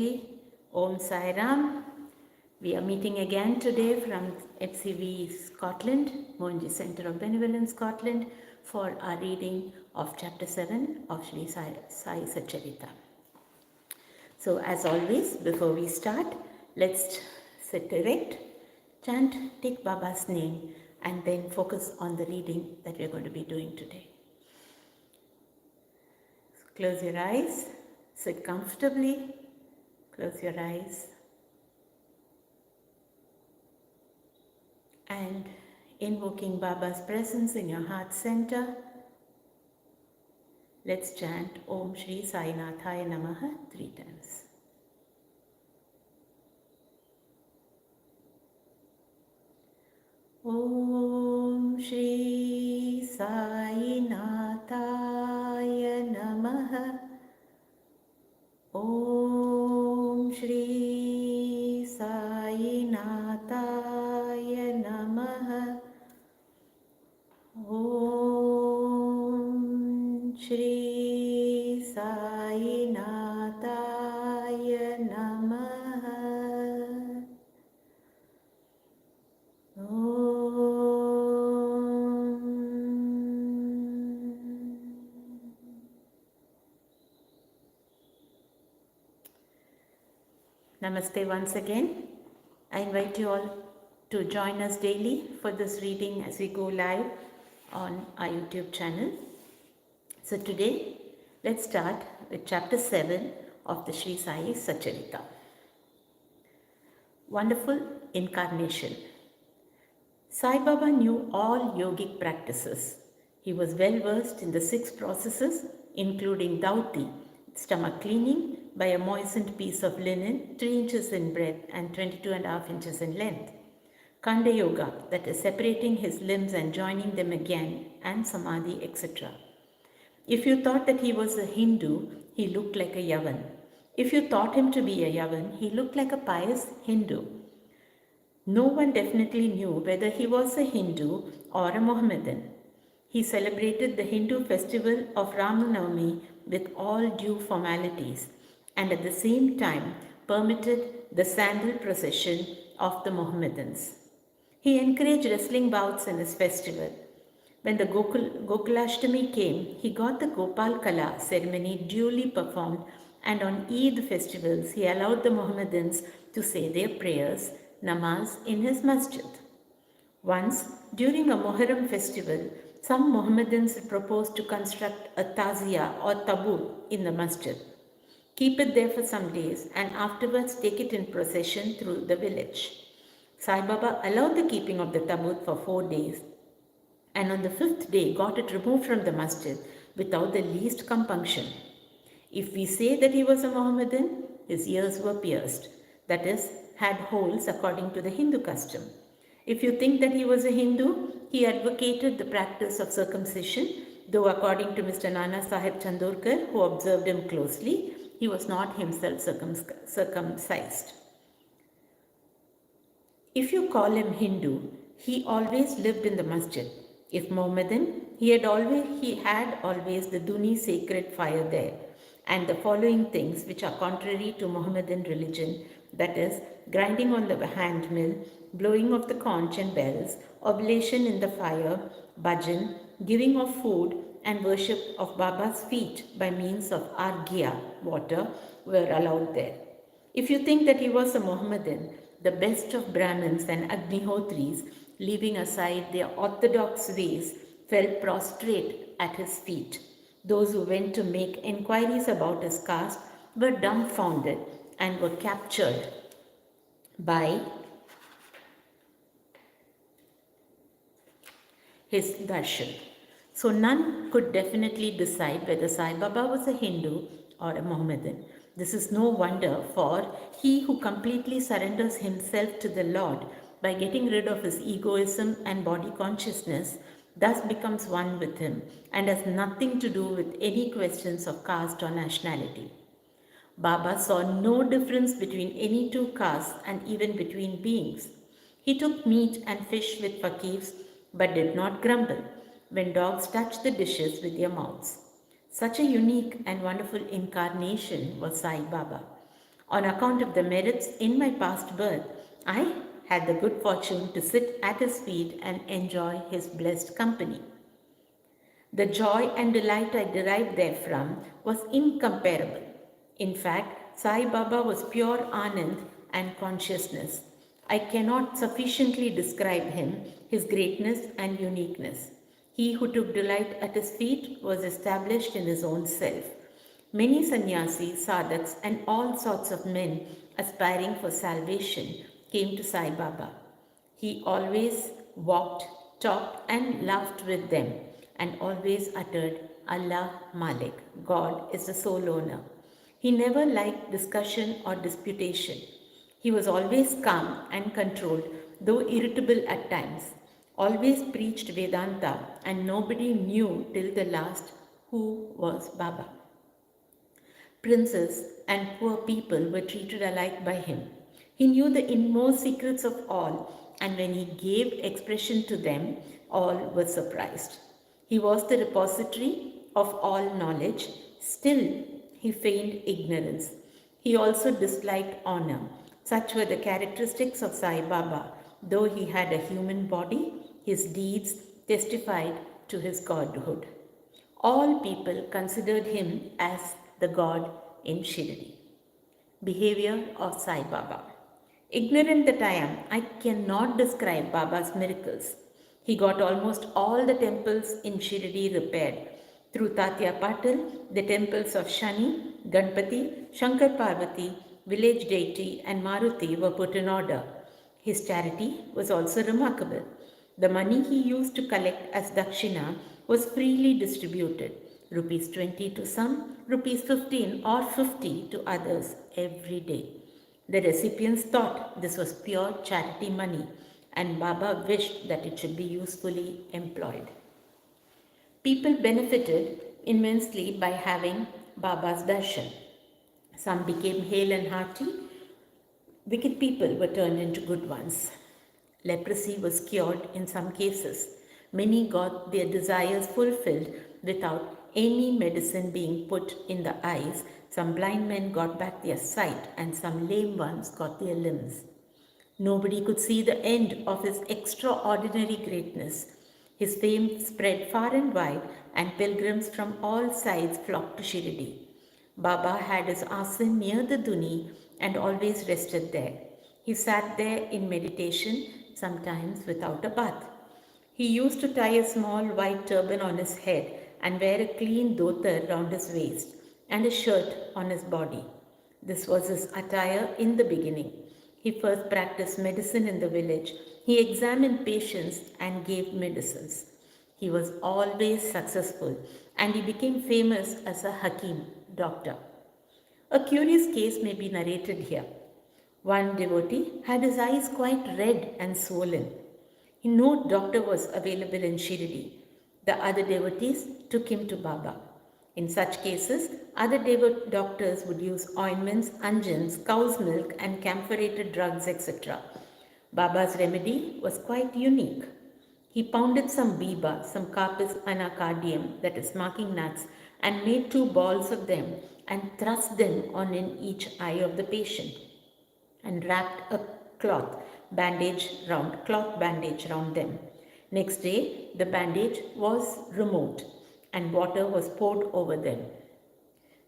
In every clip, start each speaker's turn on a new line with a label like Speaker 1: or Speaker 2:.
Speaker 1: Om Sai Ram. We are meeting again today from FCV Scotland, Mohanji Centre of Benevolence, Scotland, for our reading of Chapter 7 of Sri Sai Satcharita. So as always, before we start, let's sit erect, chant, take Baba's name, and then focus on the reading that we are going to be doing today. Close your eyes, sit comfortably. Close your eyes and invoking Baba's presence in your heart center, let's chant Om Shri Sai Nathaya Namaha 3 times. Om Shri Sai Nathaya Namaha. Om Shri Sai Nathaya Namaha. Om Shri Sai Nathaya Namaha. Namaste once again. I invite you all to join us daily for this reading as we go live on our YouTube channel. So today, let's start with chapter 7 of the Sri Sai Satcharita. Wonderful incarnation. Sai Baba knew all yogic practices. He was well versed in the 6 processes, including Dauti, stomach cleaning, by a moistened piece of linen 3 inches in breadth and 22.5 inches in length. Kanda Yoga, that is separating his limbs and joining them again, and Samadhi, etc. If you thought that he was a Hindu, he looked like a Yavan. If you thought him to be a Yavan, he looked like a pious Hindu. No one definitely knew whether he was a Hindu or a Mohammedan. He celebrated the Hindu festival of Ramanavami with all due formalities, and at the same time permitted the sandal procession of the Mohammedans. He encouraged wrestling bouts in his festival. When the Gokulashtami came, he got the Gopal Kala ceremony duly performed, and on Eid festivals he allowed the Mohammedans to say their prayers, namaz, in his masjid. Once, during a Muharram festival, some Mohammedans proposed to construct a tazia or tabut in the masjid. Keep it there for some days and afterwards take it in procession through the village. Sai Baba allowed the keeping of the tabut for 4 days, and on the 5th day got it removed from the masjid without the least compunction. If we say that he was a Mohammedan, his ears were pierced, that is, had holes according to the Hindu custom. If you think that he was a Hindu, he advocated the practice of circumcision, though according to Mr. Nana Sahib Chandorkar, who observed him closely, he was not himself circumcised. If you call him Hindu, he always lived in the masjid. If Mohammedan, he had always the Duni sacred fire there, and the following things which are contrary to Mohammedan religion, that is, grinding on the hand mill, blowing of the conch and bells, oblation in the fire, bhajan, giving of food, and worship of Baba's feet by means of arghya, water, were allowed there. If you think that he was a Mohammedan, the best of Brahmins and Agnihotris, leaving aside their orthodox ways, fell prostrate at his feet. Those who went to make inquiries about his caste were dumbfounded and were captured by his darshan. So none could definitely decide whether Sai Baba was a Hindu or a Mohammedan. This is no wonder, for he who completely surrenders himself to the Lord by getting rid of his egoism and body consciousness thus becomes one with him and has nothing to do with any questions of caste or nationality. Baba saw no difference between any 2 castes and even between beings. He took meat and fish with fakirs but did not grumble when dogs touched the dishes with their mouths. Such a unique and wonderful incarnation was Sai Baba. On account of the merits in my past birth, I had the good fortune to sit at his feet and enjoy his blessed company. The joy and delight I derived therefrom was incomparable. In fact, Sai Baba was pure Anand and consciousness. I cannot sufficiently describe him, his greatness and uniqueness. He who took delight at his feet was established in his own self. Many sannyasis, sadhaks, and all sorts of men aspiring for salvation came to Sai Baba. He always walked, talked, and laughed with them, and always uttered, Allah Malik, God is the sole owner. He never liked discussion or disputation. He was always calm and controlled, though irritable at times. Always preached Vedanta, and nobody knew till the last who was Baba. Princes and poor people were treated alike by him. He knew the inmost secrets of all, and when he gave expression to them, all were surprised. He was the repository of all knowledge, still he feigned ignorance. He also disliked honor. Such were the characteristics of Sai Baba. Though he had a human body, his deeds testified to his godhood. All people considered him as the God in Shirdi. Behavior of Sai Baba. Ignorant that I am, I cannot describe Baba's miracles. He got almost all the temples in Shirdi repaired. Through Tatya Patil, the temples of Shani, Ganpati, Shankar Parvati, village deity, and Maruti were put in order. His charity was also remarkable. The money he used to collect as dakshina was freely distributed, rupees 20 to some, rupees 15 or 50 to others every day. The recipients thought this was pure charity money, and Baba wished that it should be usefully employed. People benefited immensely by having Baba's darshan. Some became hale and hearty. Wicked people were turned into good ones. Leprosy was cured in some cases. Many got their desires fulfilled without any medicine being put in the eyes. Some blind men got back their sight, and some lame ones got their limbs. Nobody could see the end of his extraordinary greatness. His fame spread far and wide, and pilgrims from all sides flocked to Shirdi. Baba had his asan near the Duni and always rested there. He sat there in meditation, sometimes without a bath. He used to tie a small white turban on his head and wear a clean dhotar round his waist and a shirt on his body. This was his attire in the beginning. He first practiced medicine in the village. He examined patients and gave medicines. He was always successful, and he became famous as a Hakim, doctor. A curious case may be narrated here. One devotee had his eyes quite red and swollen. No doctor was available in Shirdi. The other devotees took him to Baba. In such cases, other doctors would use ointments, unguents, cow's milk, and camphorated drugs, etc. Baba's remedy was quite unique. He pounded some biba, some carpus anacardium, that is marking nuts, and made 2 balls of them and thrust them on in each eye of the patient and wrapped a cloth bandage round them. Next day, the bandage was removed and water was poured over them.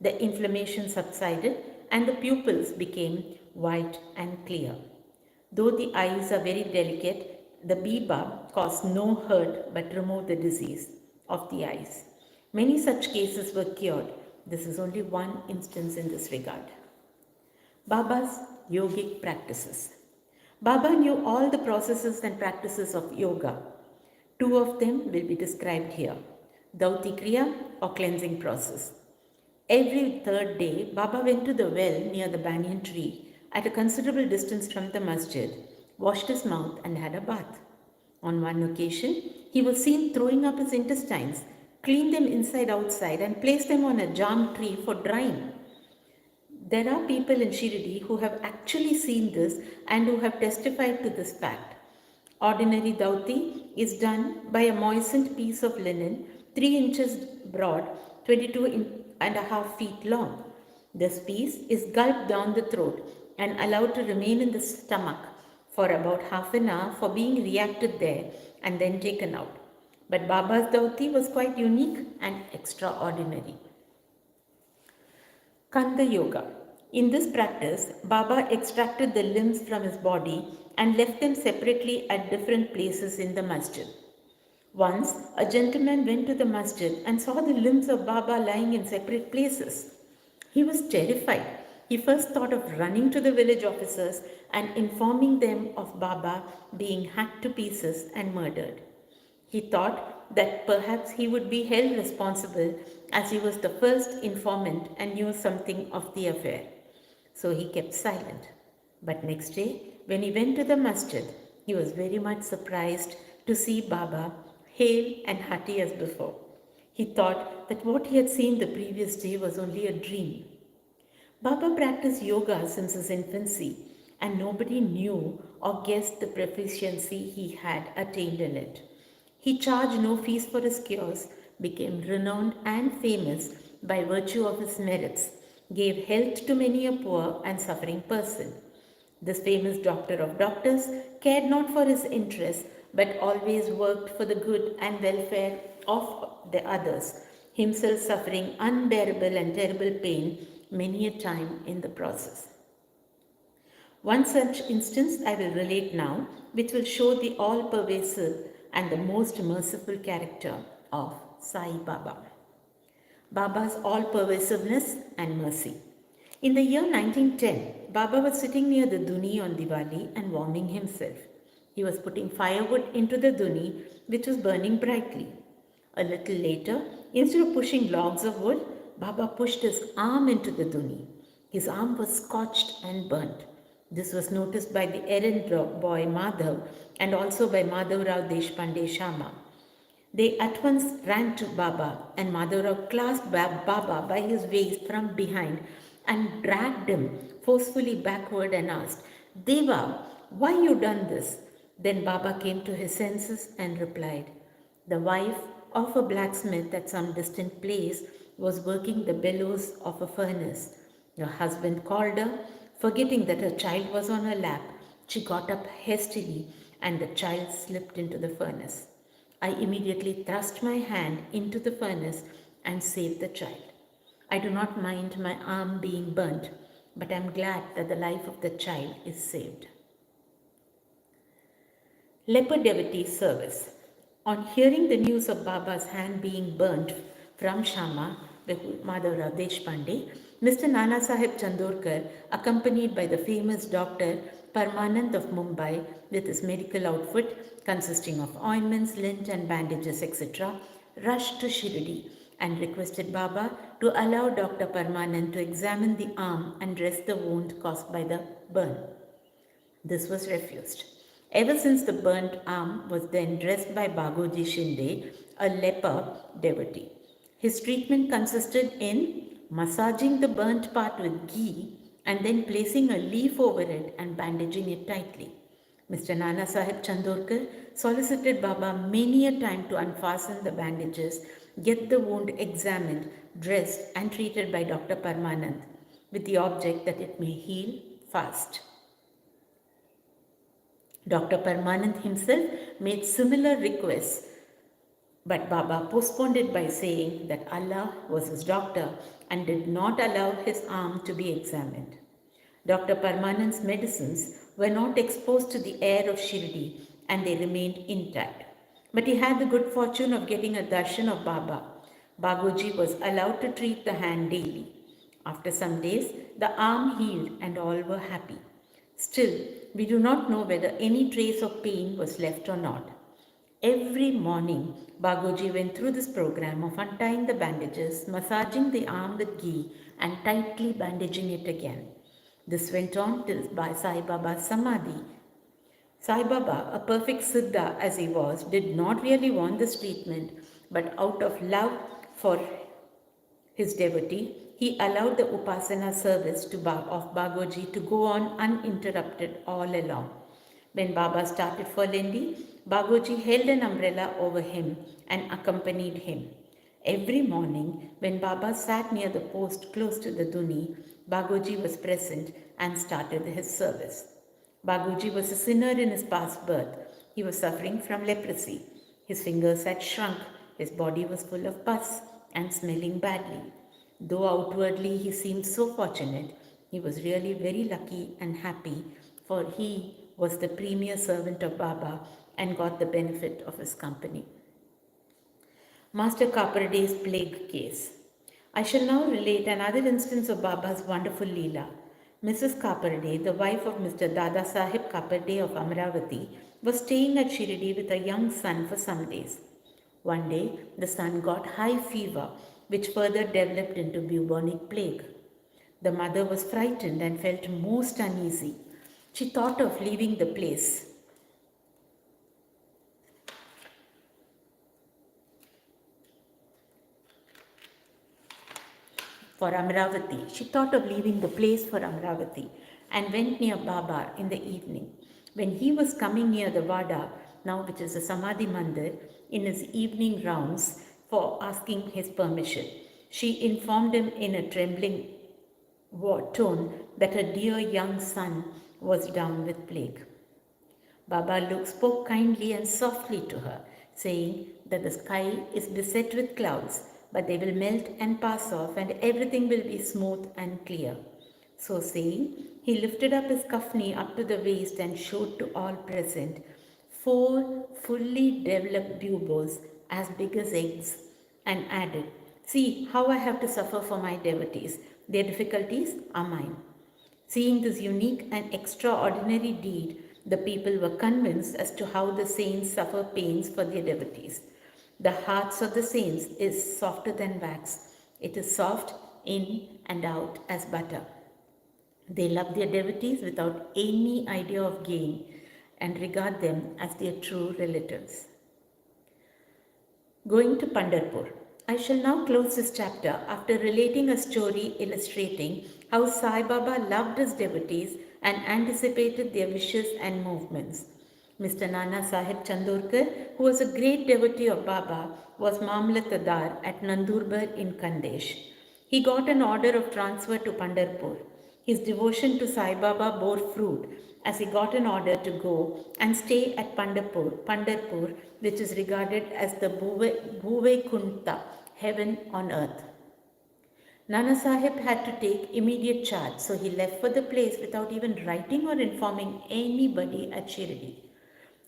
Speaker 1: The inflammation subsided and the pupils became white and clear. Though the eyes are very delicate, the biba caused no hurt but removed the disease of the eyes. Many such cases were cured. This is only one instance in this regard. Baba's yogic practices. Baba knew all the processes and practices of yoga. 2 of them will be described here. Dauti Kriya or cleansing process. Every 3rd day, Baba went to the well near the banyan tree at a considerable distance from the masjid, washed his mouth and had a bath. On one occasion, he was seen throwing up his intestines, cleaned them inside outside and placed them on a jam tree for drying. There are people in Shirdi who have actually seen this and who have testified to this fact. Ordinary dauti is done by a moistened piece of linen 3 inches broad, 22 and a half feet long. This piece is gulped down the throat and allowed to remain in the stomach for about half an hour for being reacted there and then taken out. But Baba's dhoti was quite unique and extraordinary. Kanda Yoga. In this practice, Baba extracted the limbs from his body and left them separately at different places in the masjid. Once, a gentleman went to the masjid and saw the limbs of Baba lying in separate places. He was terrified. He first thought of running to the village officers and informing them of Baba being hacked to pieces and murdered. He thought that perhaps he would be held responsible as he was the first informant and knew something of the affair. So he kept silent. But next day, when he went to the masjid, he was very much surprised to see Baba hale and hearty as before. He thought that what he had seen the previous day was only a dream. Baba practiced yoga since his infancy, and nobody knew or guessed the proficiency he had attained in it. He charged no fees for his cures, became renowned and famous by virtue of his merits, gave health to many a poor and suffering person. This famous doctor of doctors cared not for his interests but always worked for the good and welfare of the others, himself suffering unbearable and terrible pain many a time in the process. One such instance I will relate now, which will show the all-pervasive and the most merciful character of Sai Baba. Baba's all-pervasiveness and mercy. In the year 1910, Baba was sitting near the duni on Diwali and warming himself. He was putting firewood into the duni, which was burning brightly. A little later, instead of pushing logs of wood, Baba pushed his arm into the duni. His arm was scorched and burnt. This was noticed by the errand boy Madhav and also by Madhav Rao Deshpande Shama. They at once ran to Baba, and Madhav Rao clasped Baba by his waist from behind and dragged him forcefully backward and asked, "Deva, why you done this?" Then Baba came to his senses and replied, "The wife of a blacksmith at some distant place was working the bellows of a furnace. Her husband called her. Forgetting that her child was on her lap, she got up hastily and the child slipped into the furnace. I immediately thrust my hand into the furnace and saved the child. I do not mind my arm being burnt, but I am glad that the life of the child is saved." Leper devotee service. On hearing the news of Baba's hand being burnt from Shama, Madhav Rao Deshpande, Mr. Nana Sahib Chandorkar, accompanied by the famous doctor Parmanand of Mumbai with his medical outfit consisting of ointments, lint and bandages, etc., rushed to Shirdi and requested Baba to allow Dr. Parmanand to examine the arm and dress the wound caused by the burn. This was refused. Ever since the burnt arm was then dressed by Bagoji Shinde, a leper devotee. His treatment consisted in massaging the burnt part with ghee and then placing a leaf over it and bandaging it tightly. Mr. Nana Sahib Chandorkar solicited Baba many a time to unfasten the bandages, get the wound examined, dressed and treated by Dr. Parmanand with the object that it may heal fast. Dr. Parmanand himself made similar requests, but Baba postponed it by saying that Allah was his doctor and did not allow his arm to be examined. Dr. Parmanand's medicines were not exposed to the air of Shirdi and they remained intact. But he had the good fortune of getting a darshan of Baba. Bagoji was allowed to treat the hand daily. After some days, the arm healed and all were happy. Still, we do not know whether any trace of pain was left or not. Every morning, Bagoji went through this program of untying the bandages, massaging the arm with ghee and tightly bandaging it again. This went on till by Sai Baba's Samadhi. Sai Baba, a perfect Siddha as he was, did not really want this treatment, but out of love for his devotee, he allowed the Upasana service of Bagoji to go on uninterrupted all along. When Baba started for Lendi, Bagoji held an umbrella over him and accompanied him. Every morning, when Baba sat near the post close to the Duni, Baguji was present and started his service. Baguji was a sinner in his past birth. He was suffering from leprosy. His fingers had shrunk, his body was full of pus and smelling badly. Though outwardly he seemed so fortunate, he was really very lucky and happy, for he was the premier servant of Baba and got the benefit of his company. Master Kaparday's plague case. I shall now relate another instance of Baba's wonderful Leela. Mrs. Kaparday, the wife of Mr. Dada Sahib Kaparday of Amravati, was staying at Shirdi with a young son for some days. One day, the son got high fever, which further developed into bubonic plague. The mother was frightened and felt most uneasy. She thought of leaving the place. For Amravati. She thought of leaving the place for Amravati and went near Baba in the evening. When he was coming near the Vada, now which is the Samadhi Mandir, in his evening rounds for asking his permission, she informed him in a trembling tone that her dear young son was down with plague. Baba spoke kindly and softly to her, saying that the sky is beset with clouds, but they will melt and pass off, and everything will be smooth and clear. So saying, he lifted up his kafni up to the waist and showed to all present 4 fully developed buboes as big as eggs, and added, "See how I have to suffer for my devotees. Their difficulties are mine." Seeing this unique and extraordinary deed, the people were convinced as to how the saints suffer pains for their devotees. The hearts of the saints is softer than wax. It is soft in and out as butter. They love their devotees without any idea of gain and regard them as their true relatives. Going to Pandharpur. I shall now close this chapter after relating a story illustrating how Sai Baba loved his devotees and anticipated their wishes and movements. Mr. Nana Sahib Chandorkar, who was a great devotee of Baba, was Mamlatadar at Nandurbar in Kandesh. He got an order of transfer to Pandharpur. His devotion to Sai Baba bore fruit as he got an order to go and stay at Pandharpur, which is regarded as the Bhuve Kunta, heaven on earth. Nana Sahib had to take immediate charge, so he left for the place without even writing or informing anybody at Shirdi.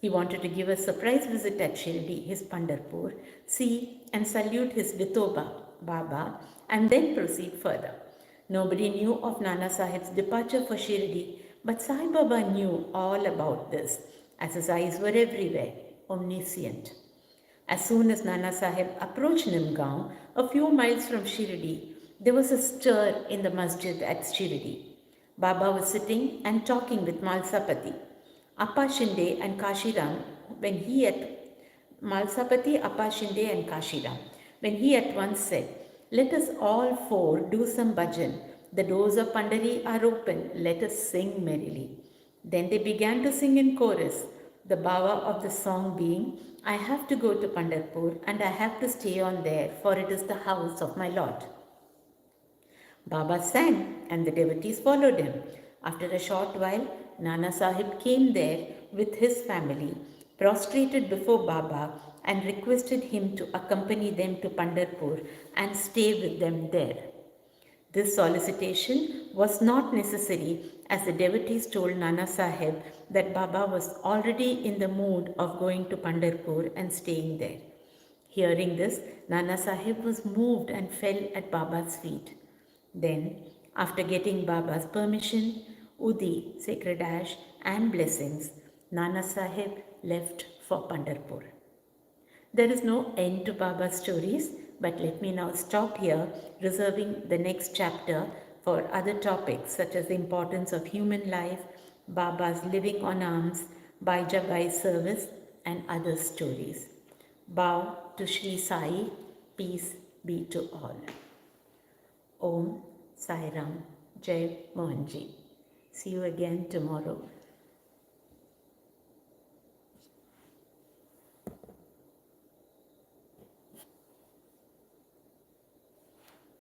Speaker 1: He wanted to give a surprise visit at Shirdi, his Pandharpur, see and salute his Vithoba, Baba, and then proceed further. Nobody knew of Nana Sahib's departure for Shirdi, but Sai Baba knew all about this, as his eyes were everywhere, omniscient. As soon as Nana Sahib approached Nimgaon, a few miles from Shirdi, there was a stir in the masjid at Shirdi. Baba was sitting and talking with Malsapati. Appa Shinde and Kashiram, when he at Malsapati, Appa Shinde and Kashiram, when he at once said, "Let us all 4 do some bhajan. The doors of Pandari are open. Let us sing merrily." Then they began to sing in chorus, the bhava of the song being, "I have to go to Pandharpur and I have to stay on there, for it is the house of my Lord." Baba sang and the devotees followed him. After a short while, Nana Sahib came there with his family, prostrated before Baba, and requested him to accompany them to Pandharpur and stay with them there. This solicitation was not necessary, as the devotees told Nana Sahib that Baba was already in the mood of going to Pandharpur and staying there. Hearing this, Nana Sahib was moved and fell at Baba's feet. Then, after getting Baba's permission, Udi, sacred ash, and blessings, Nana Sahib left for Pandharpur. There is no end to Baba's stories, but let me now stop here, reserving the next chapter for other topics such as the importance of human life, Baba's living on alms, Baijabai's service, and other stories. Bow to Sri Sai, peace be to all. Om Sai Ram, Jai Mohanji. See you again tomorrow.